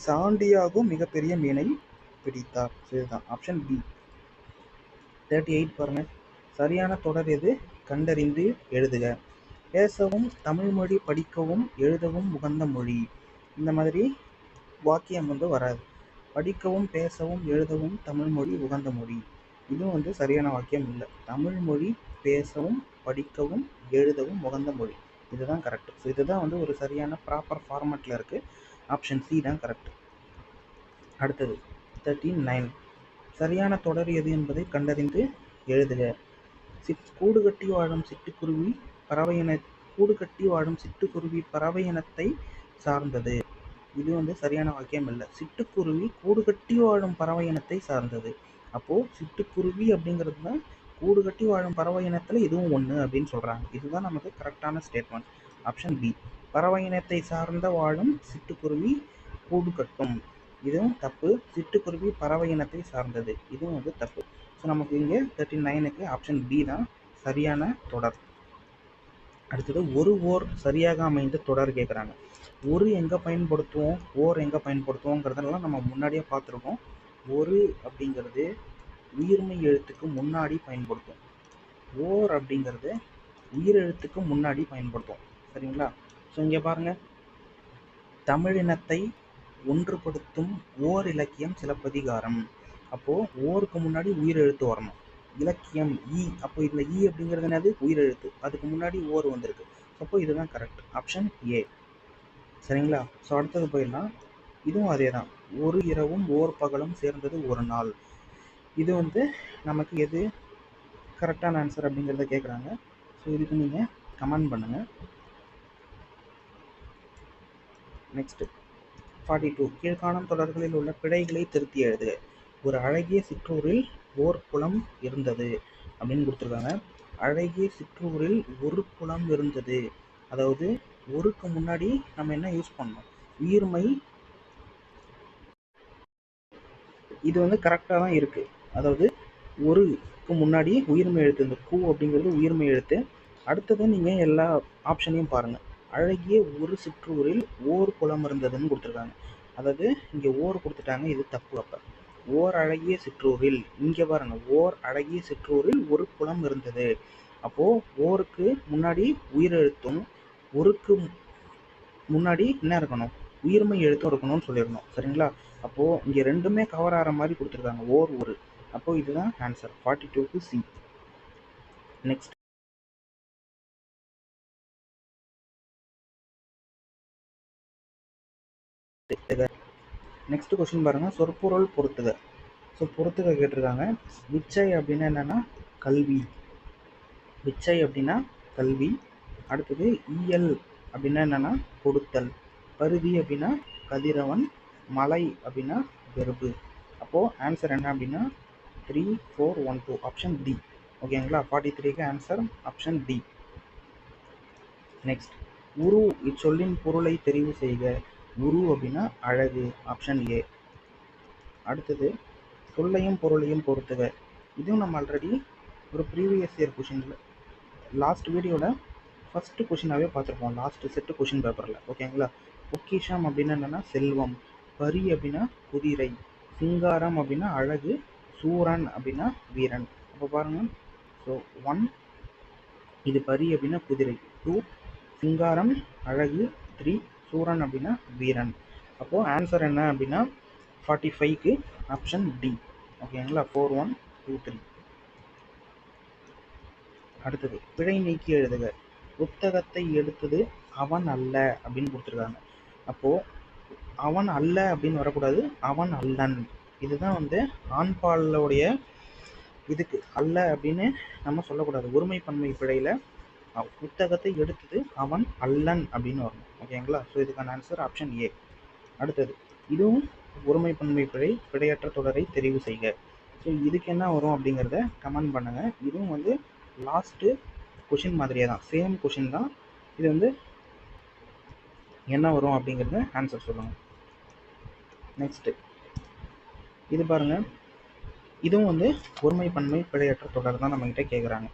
Speaker 1: சாண்டியாகோ மிகப்பெரிய மீனை பிடித்தார். இதுதான் ஆப்ஷன் பி. 38 பாருங்க. சரியான தொடர் எது? கண்டறிந்து எழுதுக. பேசவும் தமிழ்மொழி படிக்கவும் எழுதவும் உகந்த மொழி. இந்த மாதிரி வாக்கியம் வந்து வராது. படிக்கவும் பேசவும் எழுதவும் தமிழ்மொழி உகந்த மொழி. இதுவும் வந்து சரியான வாக்கியம் இல்லை. தமிழ்மொழி பேசவும் படிக்கவும் எழுதவும் உகந்த மொழி. இதுதான் கரெக்ட். ஸோ இதுதான் வந்து ஒரு சரியான ப்ராப்பர் ஃபார்மேட்டில் இருக்குது. ஆப்ஷன் சி தான் கரெக்ட். அடுத்தது 39. சரியான தொடர் எது என்பதை கண்டறிந்து எழுதுக. கூடு கட்டி வாழும் சிட்டுக்குருவி பறவை இனத்தை சார்ந்தது. இது வந்து சரியான வாக்கியம் இல்லை. சிட்டுக்குருவி கூடு கட்டி வாழும் பறவை இனத்தை சார்ந்தது. அப்போ சிட்டுக்குருவி அப்படிங்கிறது தான் கூடு கட்டி வாழும் பறவை இனத்துல இதுவும் ஒண்ணு அப்படின்னு சொல்றாங்க. இதுதான் நமக்கு கரெக்டான ஸ்டேட்மெண்ட். Option B. பறவை இனத்தை சார்ந்த வாழும் சிட்டுக்குருவி கூடு கட்டும். இதுவும் தப்பு. சிட்டுக்குருவி பறவை இனத்தை சார்ந்தது. இதுவும் வந்து தப்பு. ஸோ நமக்கு இங்கே 39க்கு ஆப்ஷன் பி தான் சரியான தொடர். அடுத்தது ஓர் சரியாக அமைந்த தொடர் கேட்குறாங்க. ஒரு எங்கே பயன்படுத்துவோம், ஓர் எங்கே பயன்படுத்துவோங்கிறதெல்லாம் நம்ம முன்னாடியே பார்த்துருக்கோம். ஒரு அப்படிங்கிறது உயிர்மை எழுத்துக்கு முன்னாடி பயன்படுத்தும். ஓர் அப்படிங்கிறது உயிரெழுத்துக்கு முன்னாடி பயன்படுத்தும். சரிங்களா? ஸோ இங்கே பாருங்க, தமிழினத்தை ஒன்றுபடுத்தும் ஓர் இலக்கியம் சிலப்பதிகாரம். அப்போ ஓருக்கு முன்னாடி உயிரெழுத்து வரணும். இலக்கியம் ஈ. அப்போ இந்த ஈ அப்படிங்கிறது என்னது? உயிரெழுத்து. அதுக்கு முன்னாடி ஓர் வந்திருக்கு. அப்போ இதுதான் கரெக்ட். Option A. சரிங்களா? ஸோ அடுத்தது போயிடலாம். இதுவும் அதே தான். ஒரு இரவும் ஓர் பகலும் சேர்ந்தது ஒரு நாள். இது வந்து நமக்கு எது கரெக்டான ஆன்சர் அப்படிங்கிறத கேட்குறாங்க. ஸோ இதுக்கு நீங்கள் கமெண்ட் பண்ணுங்கள். நெக்ஸ்ட் 42. கீழ்காணும் தொடர்களில் உள்ள பிழைகளை திருத்தி எழுதுக. ஒரு அழகிய சிற்றூரில் ஓர் குளம் இருந்தது அப்படின்னு கொடுத்துருக்காங்க. அழகிய சிற்றூரில் ஒரு குளம் இருந்தது. அதாவது ஒருக்கு முன்னாடி நம்ம என்ன யூஸ் பண்ணோம்? உயிர்மை. இது வந்து கரெக்டாக தான் இருக்கு. அதாவது ஒருக்கு முன்னாடி உயிர்மை எழுத்து, இந்த கூ அப்படிங்கிறது உயிர்மை எழுத்து. அடுத்தது நீங்கள் எல்லா ஆப்ஷனையும் பாருங்கள். அழகிய ஒரு சிற்றூரில் ஓர் குளம் இருந்ததுன்னு கொடுத்துருக்காங்க. அதாவது இங்கே ஓர் கொடுத்துட்டாங்க, இது தப்பு. அப்போ ஓர் அழகிய சிற்றூரில், இங்கே பாருங்க, ஓர் அழகிய சிற்றூரில் ஒரு குளம் இருந்தது. அப்போது ஓருக்கு முன்னாடி உயிரெழுத்தும் ஒருக்கு முன்னாடி என்ன இருக்கணும்? உயிர்மை எழுத்தும் இருக்கணும்னு சொல்லிடணும். சரிங்களா? அப்போது இங்கே ரெண்டுமே கவர் ஆகிற மாதிரி கொடுத்துருக்காங்க, ஓர் ஒரு. அப்போ இதுதான் ஆன்சர். 42க்கு சி. நெக்ஸ்ட் நெக்ஸ்ட் கொஸ்டின் பாருங்க. சொற்பொருள் பொறுத்துக. ஸோ பொறுத்துக கேட்டிருக்காங்க. விச்சை அப்படின்னா என்னன்னா கல்வி. விச்சை அப்படின்னா கல்வி. அடுத்தது இயல் அப்படின்னா என்னன்னா கொடுத்தல். பருதி அப்படின்னா கதிரவன். மலை அப்படின்னா வெறுப்பு. அப்போது ஆன்சர் என்ன அப்படின்னா 3, 4, 1, 2 ஆப்ஷன் டி. ஓகேங்களா? 43க்கு ஆன்சர் ஆப்ஷன் டி. நெக்ஸ்ட், உரு இச்சொல்லின் பொருளை தெரிவு செய்க. உரு அப்படின்னா அழகு. Option A. அடுத்தது சொல்லையும் பொருளையும் பொறுத்துக. இதுவும் நம்ம ஆல்ரெடி ஒரு ப்ரீவியஸ் இயர் கொஷினில் லாஸ்ட் வீடியோவில் ஃபஸ்ட்டு கொஷினாகவே பார்த்துருப்போம், லாஸ்ட் செட்டு கொஷின் பேப்பரில். ஓகேங்களா? பொக்கிஷம் அப்படின்னா என்னென்னா செல்வம். பரி அப்படின்னா குதிரை. சிங்காரம் அப்படின்னா அழகு. சூரன் அப்படின்னா வீரன். அப்போ பாருங்கள். ஸோ 1 இது பரி அப்படின்னா குதிரை. 2 சிங்காரம் அழகு. 3, சூரன் அப்படின்னா வீரன். அப்போது ஆன்சர் என்ன அப்படின்னா 45க்கு ஆப்ஷன் டி. ஓகேங்களா, 4, 1, 2, 3. அடுத்தது பிழை நீக்கி எழுதுக. புத்தகத்தை எடுத்தது அவன் அல்ல அப்படின்னு கொடுத்துருக்காங்க. அப்போது அவன் அல்ல அப்படின்னு வரக்கூடாது, அவன் அல்லன். இதுதான் வந்து ஆண்பாலுடைய இதுக்கு அல்ல அப்படின்னு நம்ம சொல்லக்கூடாது. ஒருமைப்பன்மை பிழையில் புத்தகத்தை எடுத்தது அவன் அல்லன் அப்படின்னு வரணும். ஓகேங்களா, ஸோ இதுக்கான ஆன்சர் ஆப்ஷன் ஏ. அடுத்தது இதுவும் ஒருமைப்பன்மை பிழை, பிழையற்ற தொடரை தெரிவு செய்க. ஸோ இதுக்கு என்ன வரும் அப்படிங்கிறத கமெண்ட் பண்ணுங்கள். இதுவும் வந்து லாஸ்ட்டு கொஷின் மாதிரியே தான், சேம் கொஷின் தான். இது வந்து என்ன வரும் அப்படிங்கிறத ஆன்சர் சொல்லுங்கள். நெக்ஸ்ட்டு இது பாருங்கள், இதுவும் வந்து ஒருமைப்பன்மை பிழையற்ற தொடர் தான் நம்மகிட்ட கேட்குறாங்க.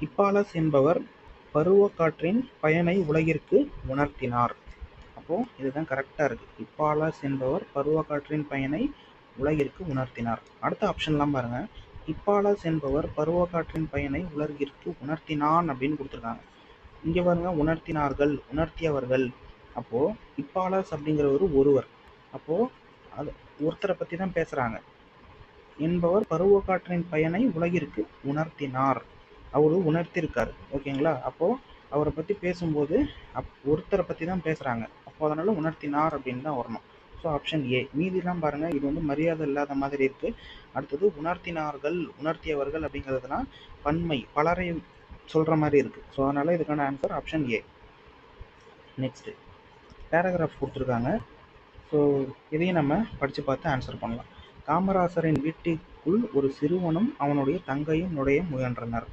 Speaker 1: ஹிப்பாலஸ் என்பவர் பருவக்காற்றின் பயனை உலகிற்கு உணர்த்தினார். அப்போது இதுதான் கரெக்டாக இருக்குது. ஹிப்பாலஸ் என்பவர் பருவக்காற்றின் பயனை உலகிற்கு உணர்த்தினார். அடுத்த ஆப்ஷன்லாம் பாருங்கள். ஹிப்பாலஸ் என்பவர் பருவக்காற்றின் பயனை உலகிற்கு உணர்த்தினான் அப்படின்னு கொடுத்துருக்காங்க. இங்கே பாருங்கள், உணர்த்தினார்கள், உணர்த்தியவர்கள். அப்போது ஹிப்பாலஸ் அப்படிங்கிறவர் ஒருவர். அப்போது அது ஒருத்தரை பற்றி தான் பேசுகிறாங்க. என்பவர் பருவக்காற்றின் பயனை உலகிற்கு உணர்த்தினார். அவரு உணர்த்திருக்காரு. ஓகேங்களா, அப்போது அவரை பற்றி பேசும்போது ஒருத்தரை பற்றி தான் பேசுகிறாங்க. அப்போ அதனால் உணர்த்தினார் அப்படின்னு தான் வரணும். So option A. மீதிலாம் பாருங்கள், இது வந்து மரியாதை இல்லாத மாதிரி இருக்குது. அடுத்தது உணர்த்தினார்கள், உணர்த்தியவர்கள் அப்படிங்கிறதுனா பன்மை, பலரை சொல்கிற மாதிரி இருக்குது. ஸோ அதனால் இதுக்கான answer option A. Next paragraph கொடுத்துருக்காங்க. ஸோ இதையும் நம்ம படித்து பார்த்து ஆன்சர் பண்ணலாம். காமராசரின் வீட்டுக்குள் ஒரு சிறுவனும் அவனுடைய தங்கையும் நுழைய முயன்றனர்.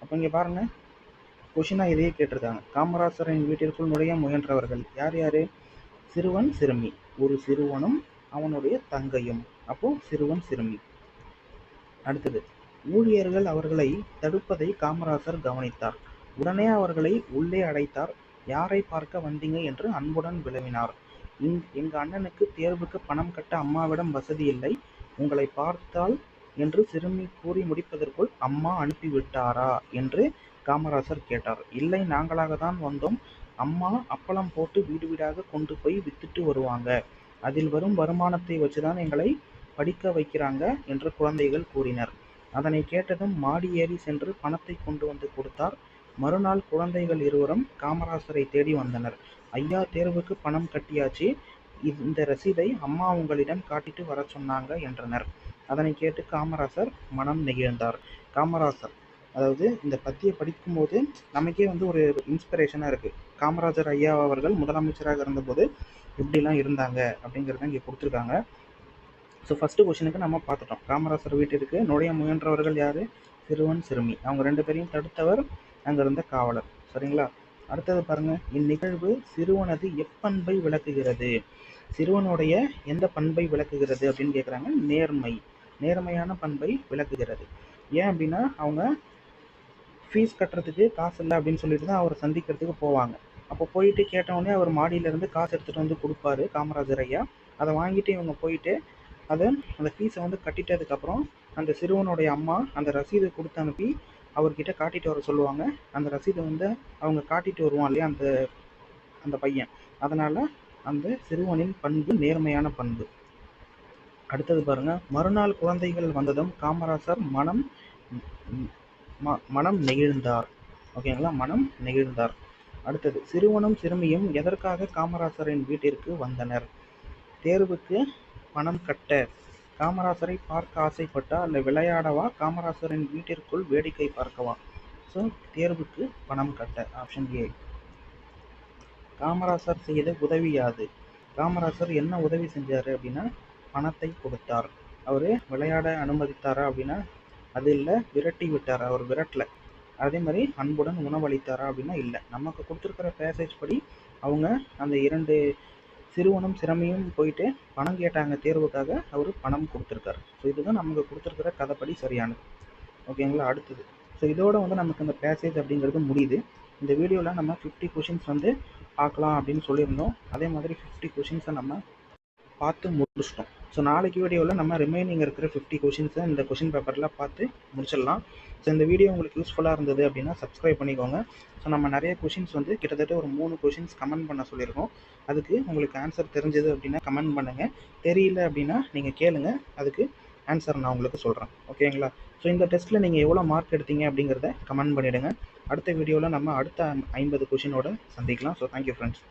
Speaker 1: அப்போ இங்கே பாருங்கள், கொஷினாக இதையே கேட்டிருக்காங்க. காமராசரின் வீட்டிற்குள் நுழைய முயன்றவர்கள் யார் யார்? சிறுவன், சிறுமி. ஒரு சிறுவனும் அவனுடைய தங்கையும். அப்போது சிறுவன், சிறுமி. அடுத்தது ஊழியர்கள் அவர்களை தடுப்பதை காமராசர் கவனித்தார். உடனே அவர்களை உள்ளே அடைத்தார். யாரை பார்க்க வந்தீங்க என்று அன்புடன் விளவினார். எங்கள் அண்ணனுக்கு தேர்வுக்கு பணம் கட்ட அம்மாவிடம் வசதி இல்லை, உங்களை பார்த்தால் என்று சிறுமி கூறி முடிப்பதற்குள் அம்மா அனுப்பிவிட்டாரா என்று காமராசர் கேட்டார். இல்லை, நாங்களாக தான் வந்தோம். அம்மா அப்பளம் போட்டு வீடு வீடாக கொண்டு போய் வித்துட்டு வருவாங்க. அதில் வரும் வருமானத்தை வச்சுதான் எங்களை படிக்க வைக்கிறாங்க என்று குழந்தைகள் கூறினர். அதனை கேட்டதும் மாடி ஏறி சென்று பணத்தை கொண்டு வந்து கொடுத்தார். மறுநாள் குழந்தைகள் இருவரும் காமராசரை தேடி வந்தனர். ஐயா, தேர்வுக்கு பணம் கட்டியாச்சு, இந்த ரசீதை அம்மா உங்களிடம் காட்டிட்டு வர சொன்னாங்க என்றனர். அதனை கேட்டு காமராசர் மனம் நெகிழ்ந்தார். காமராசர், அதாவது இந்த பத்தியை படிக்கும்போது நமக்கே வந்து ஒரு இன்ஸ்பிரேஷனாக இருக்குது. காமராஜர் ஐயா அவர்கள் முதலமைச்சராக இருந்தபோது எப்படிலாம் இருந்தாங்க அப்படிங்கிறத இங்கே கொடுத்துருக்காங்க. ஸோ ஃபஸ்ட்டு கொஷினுக்கு நம்ம பார்த்துட்டோம். காமராசர் வீட்டிற்கு நுழைய முயன்றவர்கள் யார்? சிறுவன், சிறுமி. அவங்க 2 பேரையும் தடுத்தவர் அங்கே இருந்த காவலர். சரிங்களா, அடுத்தது பாருங்கள். இந்நிகழ்வு சிறுவனது எப்பண்பை விளக்குகிறது? சிறுவனுடைய எந்த பண்பை விளக்குகிறது அப்படின்னு கேட்குறாங்க. நேர்மை, நேர்மையான பண்பை விளக்குகிறது. ஏன் அப்படின்னா, அவங்க ஃபீஸ் கட்டுறதுக்கு காசு இல்லை அப்படின்னு சொல்லிட்டு தான் அவரை சந்திக்கிறதுக்கு போவாங்க. அப்போ போயிட்டு கேட்டவுடனே அவர் மாடியிலேருந்து காசு எடுத்துகிட்டு வந்து கொடுப்பாரு காமராஜர் ஐயா. அதை வாங்கிட்டு இவங்க போயிட்டு அந்த ஃபீஸை வந்து கட்டிட்டதுக்கப்புறம் அந்த சிறுவனுடைய அம்மா அந்த ரசீதை கொடுத்து அனுப்பி அவர்கிட்ட காட்டிட்டு வர சொல்லுவாங்க. அந்த ரசீதை வந்து அவங்க காட்டிட்டு வருவான் இல்லையா அந்த பையன். அதனால் அந்த சிறுவனின் பண்பு நேர்மையான பண்பு. அடுத்தது பாருங்கள். மறுநாள் குழந்தைகள் வந்ததும் காமராசர் மனம் நெகிழ்ந்தார். ஓகேங்களா, மனம் நெகிழ்ந்தார். அடுத்தது சிறுவனும் சிறுமியும் எதற்காக காமராசரின் வீட்டிற்கு வந்தனர்? தேர்வுக்கு பணம் கட்ட, காமராசரை பார்க்க ஆசைப்பட்டா, இல்லை விளையாடவா, காமராசரின் வீட்டிற்குள் வேடிக்கை பார்க்கவா? ஸோ தேர்வுக்கு பணம் கட்ட, ஆப்ஷன் ஏ. காமராசர் செய்த உதவி யாது? காமராசர் என்ன உதவி செஞ்சார் அப்படின்னா பணத்தை கொடுத்தார். அவர் விளையாட அனுமதித்தாரா அப்படின்னா அது இல்லை, விரட்டி விட்டார். அவர் விரட்டலை. அதே மாதிரி அன்புடன் உணவளித்தாரா அப்படின்னா இல்லை. நமக்கு கொடுத்துருக்கிற பேசேஜ் படி அவங்க அந்த 2 சிறுவனும் சிறுமியும் போயிட்டு பணம் கேட்டாங்க தேர்வுக்காக, அவர் பணம் கொடுத்துருக்காரு. ஸோ இதுதான் நமக்கு கொடுத்துருக்கிற கதைப்படி சரியானது. ஓகேங்களா, அடுத்தது. ஸோ இதோட வந்து நமக்கு இந்த பேசேஜ் அப்படிங்கிறது முடியுது. இந்த வீடியோவில் நம்ம 50 கொஷின்ஸ் வந்து பார்க்கலாம் அப்படின்னு சொல்லியிருந்தோம். அதே மாதிரி 50 கொஷின்ஸை நம்ம பார்த்து முடிச்சிட்டோம். ஸோ நாளைக்கு வீடியோவில் நம்ம ரிமைனிங் இருக்கிற 50 கொஷின்ஸை இந்த கொஷின் பேப்பரில் பார்த்து முடிச்சிடலாம். ஸோ இந்த வீடியோ உங்களுக்கு யூஸ்ஃபுல்லாக இருந்தது அப்படின்னா சப்ஸ்கிரைப் பண்ணிக்கோங்க. ஸோ நம்ம நிறைய கொஷின்ஸ் வந்து கிட்டத்தட்ட ஒரு 3 கொஷின்ஸ் கமெண்ட் பண்ண சொல்லியிருக்கோம். அதுக்கு உங்களுக்கு ஆன்சர் தெரிஞ்சது அப்படின்னா கமெண்ட் பண்ணுங்கள். தெரியல அப்படின்னா நீங்கள் கேளுங்க, அதுக்கு ஆன்சர் நான் உங்களுக்கு சொல்கிறேன். ஓகேங்களா? ஸோ இந்த டெஸ்ட்டில் நீங்கள் எவ்வளோ மார்க் எடுத்தீங்க அப்படிங்கிறத கமெண்ட் பண்ணிவிடுங்க. அடுத்த வீடியோவில் நம்ம அடுத்த 50 கொஷினோட சந்திக்கலாம். So thank you friends.